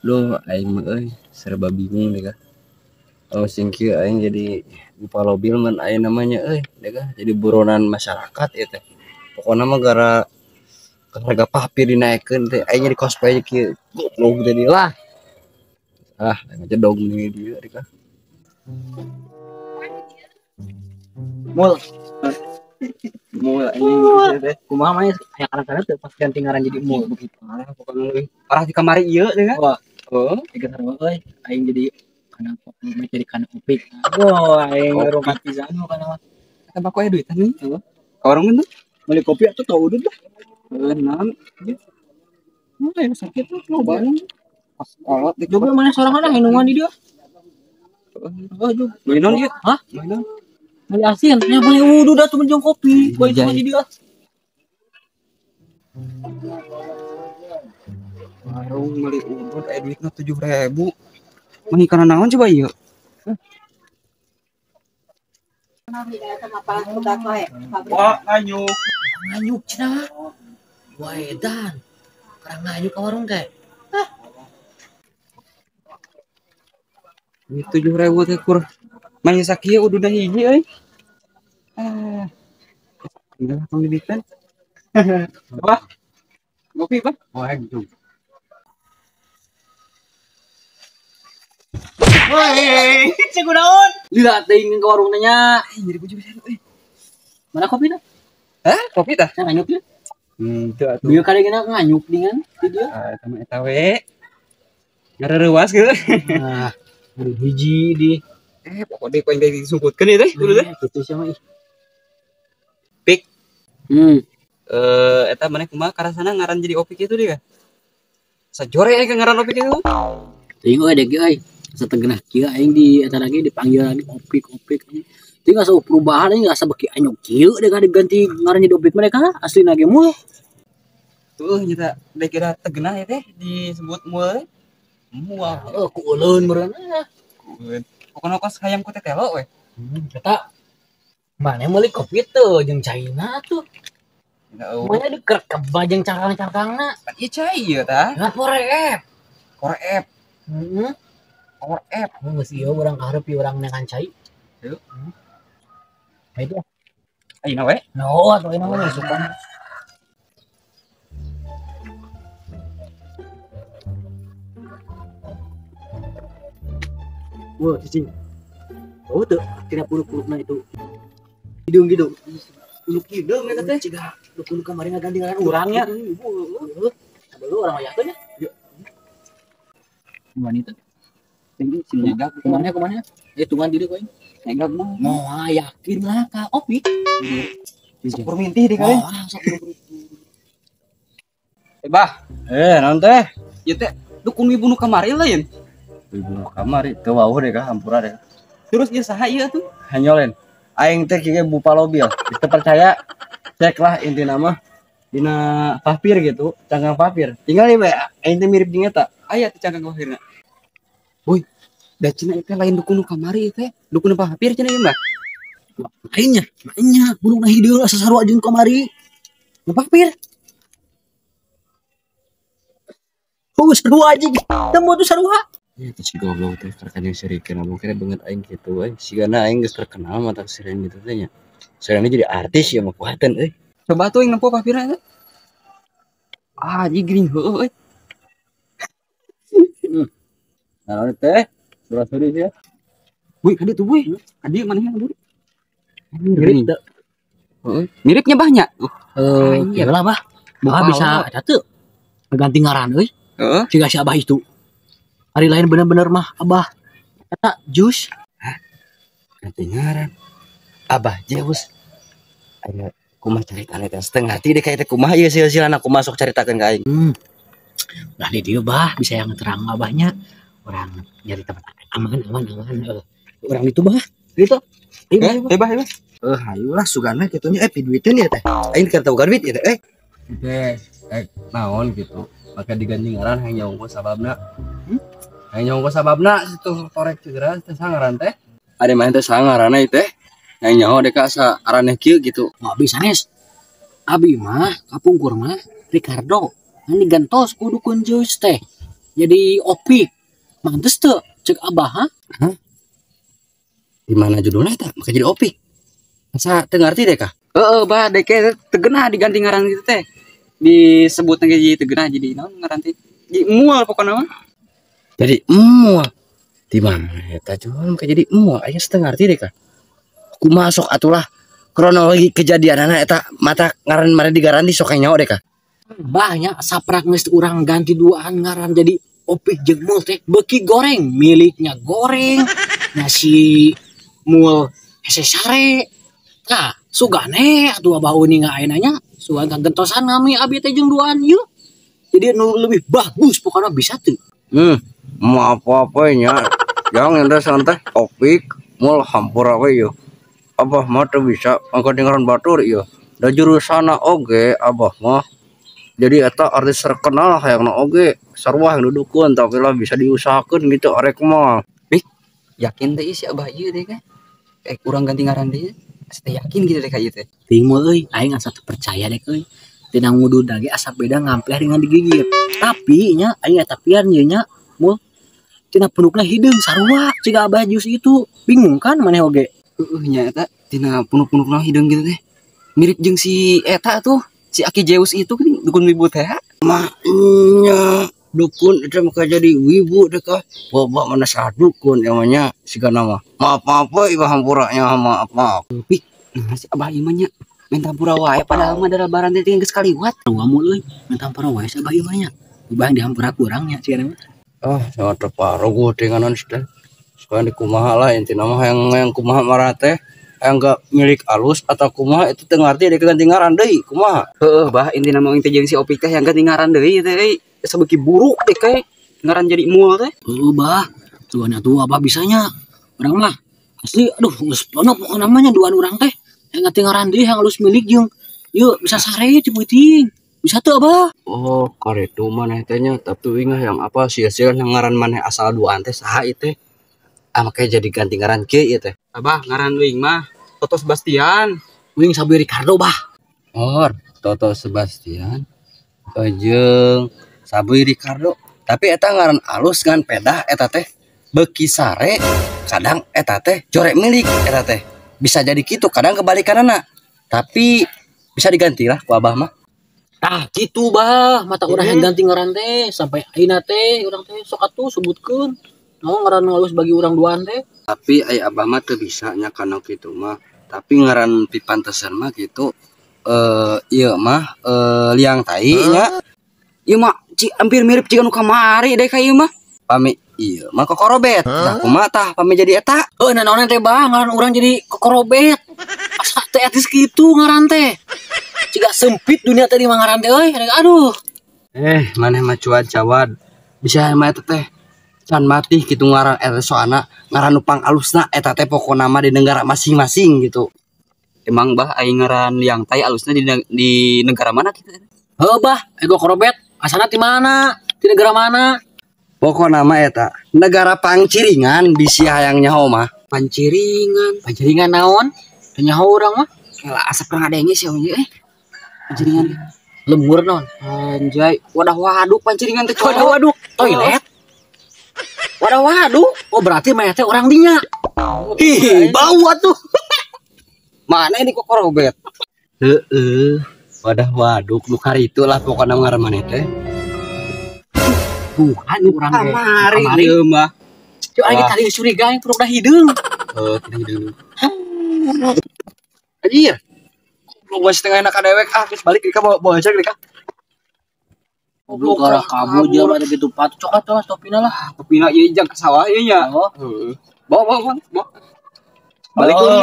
Duh, aing mah serba bingung deh kah. Oh singkieu aing jadi upalobil man aing namanya deh kah. Jadi buronan masyarakat ya teh. Pokoknya mah gara harga papir dinaikkeun teh aing jadi cosplay kieu. Goblok tadi lah. Ngedog nih dia deh kah. Mul. Mul ini teh. Kumaha mah aya kadang-kadang teh pas ganti ngaran jadi mul begitu. Pokoknya parah di kamari ieu deh kah. Wah, tiga sarua euy aing jadi kana jadi kana upik. Wah, aing ngerumpat pisan mah kana mah. Kata baku aya duitan nih. Orang itu Beli kopi atuh tau udah dah. naon. Yang sakit tuh loba. Pas kolot di Juga mana sorangan hinungan di dia. Oh, juga. mainan dia. Hah? Mainan. Beli asin, nya beli wudu dah tuh menjong kopi. Boy cuma di dia. Warung beli udut duitnya 7.000. Mah kana naon coba ieu? Wah, nganyuk. Nganyuk cenah. Wah, edan. Karang nganyuk ka warung teh. Ini 7.000 teh kur. Main sakieu ududna hiji euy. Udah tong dibikin. Wah. Ngopi, Pak. Oh, gitu. Woi, cek naon? Lihat teuing ke warung teh nya. Jadi puji bisa euy. Mana kopi dah? Hah? Kopi tah? Nya nganyuk ya. Teu atuh. Bieu kali gina nganyuk dengan di dia. Sama eta we. Ngareurewas geus. Nah, beli hiji di. Pokoknya kau yang disungkutkan ya teh, dulu teh. Gitu sih mah. Pik. Hmm. Eta mana kumaha karasana ngaran jadi opik itu dia. Sajore ya ngaran opik itu. Teuing euy dek euy. Sategenah kieu aing di eta lagi dipanggil lagi opik. Teu asa perubahan aing asa beki anyuk kieu dek diganti ngaran jadi opik mereka aslina ge mul. Tuh nyata dek kira tegenah ya teh disebut mul. Mual. Oh, ku ulun meureun. Pokona kos hayam ku tetelo we. Eta mana meuli kopi teu jeung caina tuh. Mana dikerek keba jeung cangkang-cangkangna. Kan ieu cai ieu tah. Ngat porep. Korep. Heeh. Korep. Geus ieu urang kaharep ieu urang neangan cai. Yuk. Itu. Ayeuna we. No, atuh ini mah suka. Wah, cicing. Oh, tuh, kira puluk-pulukna itu. Hidung gitu. Puluk hidung eta teh. Ciga, puluk kemarin ganti ngaran urangnya. Lu orang aya teh nya. Wanita. Tinggi sini gak kemana? Tungan diri koin. Enggak mah. Mau yakin lah ka opik. Sepur mintih di kali. Bah. Naon teh? Ieu teh dukun ibu nu kamari lain. Ibu nu kamari teu wauh deh kah hampura deh. Terus ieu saha ieu tuh? Hanyolen. Aing teh kieu bupalobil. Teu percaya cek lah intina mah dina papir gitu, cangkang papir. Tinggal ieu we aing teh mirip jeung eta. Aya teh cangkang papirna. Woi, da cenah teh lain dukun nu kamari teh. Dukun papir cenah ieu mah. Lainnya, burung nah hideung asa sarua jeung kamari. Nu papir. Oh, sarua anjing. Temu tuh sarua. Ya terus goblok teh karena yang sirikeun mungkin banget aing gitu euy. Sigana aing geus terkenal mata sirikeun gitu teh nya. Sirikeun jadi artis ya mah kuaten euy. Coba tuh yang nempo papirna teh. Anjing gering heueuh euy. Nah, teh sura-suri ya. Wih, kadi tuh wih. Kadi mana yang dulu? Mirip teh. Heeh. Miripnya banyak. Iya lah, Bah. Bah bisa ada tuh. Ganti ngaran euy. Heeh. Siga si Abah itu. Hari lain bener-bener mah Abah. Kata jus. Ganti ngaran. Abah Zeus. Aya kumaha caritana teh setengah hati deh kayak teh kumaha ieu silsilah aku masuk caritakeun ka aing. Udah di dieu Bah, bisa yang terang Abahnya. Orang nyari tempat aman. Orang itu Bah. Gitu. Bah. Hayu lah sugana kitunya piduiteun ya teh. Aing keur tahu duit ya teh. Naon gitu. Maka diganti ngaran hayang nyaungkeun sababna. Hayang nyaungkeun sababna situ korek segera teh sangaran teh. Ade mah teh sangaranna teh. Hayang nyaho deka asa araneh kieu gitu. Nggak bisa Nes. Abi mah kapungkur mah Ricardo. Ini gantos ku dukun jus teh. jadi opik. Mantes tuh cek abah, ha? Di mana judulnya eta? Maka jadi opik. Masa teu ngarti deh kah? Bah dek tegenah diganti ngaran gitu teh. Disebut jadi tegenah jadi naon ngaran teh? Jadi mual pokoknya mah. Jadi mual. Di mana eta jual maka jadi mual aya setengah ngarti deh kah? Kumaha sok atulah kronologi kejadian eta mata ngaran mare digaranti sok nyaho deh kah? Banyak saprak geus urang ganti duaan ngaran jadi opik jeung mul teh beki goreng miliknya goreng nasi mul hese sare nah sugane atuh abah uning ngaenanya sugan kagentosan ngami abi teh jeung duaan ieu jadi nu lebih bagus pokoknya bisa tuh Mau apa-apa nya jangan ada santai opik mul hampura we yo abah mah teu bisa angkat ngaran batur ieu da jurusana oge abah mah jadi eta artis terkenal hayangna oge sarua yang dudukun tapi lah bisa diusahakan gitu arek mah yakin teh si abah ieu deh kan kurang ganti ngaran deh saya yakin gitu deh kayak gitu ting mah euy aing asa teu percaya deh euy tina ngudud lagi asa beda ngampleh dengan digigit tapi nya aing eta pian ieu nya mul tina punukna hideung sarua ciga abah jus itu bingung kan maneh oge nya eta tina punuk-punukna hideung gitu teh mirip jeung si eta tuh si Aki Zeus itu kan dukun wibu teh maknya dukun itu maka jadi wibu deh kah bawa mana sah dukun emangnya siga nama maaf iba hampuranya maaf tapi nah si abah imanya minta hampura wae padahal mah dalabaran teh geus kaliwat kamu euy minta hampura wae sabah ieu mah nya ubah dihampura kurang nya cenah mah sangat terparuh gue dengan sudah sekarang di kumaha lah intinya mah yang kumaha marah teh yang enggak milik alus atau kumaha itu teu ngarti dek ganti ngaran deui kumaha bah intina mah teh jeung si opik teh yang ganti ngaran deui teh sabeuki buruk deh kayak ngaran jadi mul teh bah tuan atuh abah bisanya urang mah asli aduh geus peuneuk pokona namanya duaan urang teh yang ganti ngaran deui yang alus milik jeung yeuh bisa sare ti peuting bisa tuh abah karetu maneh teh nya tapi ingah yang apa sia-sia yang ngaran maneh asal duaan teh saha ieu teh makanya jadi ganti ngaran kieu ieu teh abah ngaran wing mah Toto Sebastian wing sabi Ricardo bah Toto Sebastian jeung sabi Ricardo tapi eta ngaran alus ngan pedah eta teh beki sare kadang eta teh jorek milik eta teh bisa jadi gitu kadang kebalikanana tapi bisa diganti lah ku abah mah gitu bah mata urang yang ganti ngaran teh sampai ayeuna teh urang teh sok atuh sebutkeun naon ngaran alus bagi urang duaan teh tapi aya abah mah teu bisa nya kana kitu mah tapi ngaran pipantesan mah gitu ieu mah liang tai nya ieu mah hampir mirip jika nu kamari deh kayak ieu mah pami ieu mah kokorobet nah kumaha tah pami jadi eta naon teh bah ngaran urang jadi kokorobet asa teh etis kitu ngaran teh ciga sempit dunia teh di ngaran teh euy aduh maneh mah cuad bisa mah eta teh can mati gitu ngaran eta soalna ngaran nupang alusna eta teh pokona mah di negara masing-masing gitu emang bah aing ngaran liang tai alusna di negara mana gitu bah ego korobet asana di mana di negara mana pokona mah eta negara Panciringan bisi hayang nyaho mah Panciringan naon teu nyaho urang mah kela asap pernah adenge sih Panciringan lembur naon anjay wadah waduk Panciringan teh wadah waduk toilet wadah waduk berarti mah teh orang dinya bau atuh mana ini kokorobet wadah waduk nu karitu lah pokona ngaran maneh teh Tuhan urang teh kamari ieu mah cuk aya tadi curiga yang puruk dah hideung tidak hideung anjir gua setengah enak kadewek geus balik ka bawa aja ka goblok kamu dia mah gitu pat cokat lah topina lah topina ieu jang ka sawah ieu nya bawa balik dulu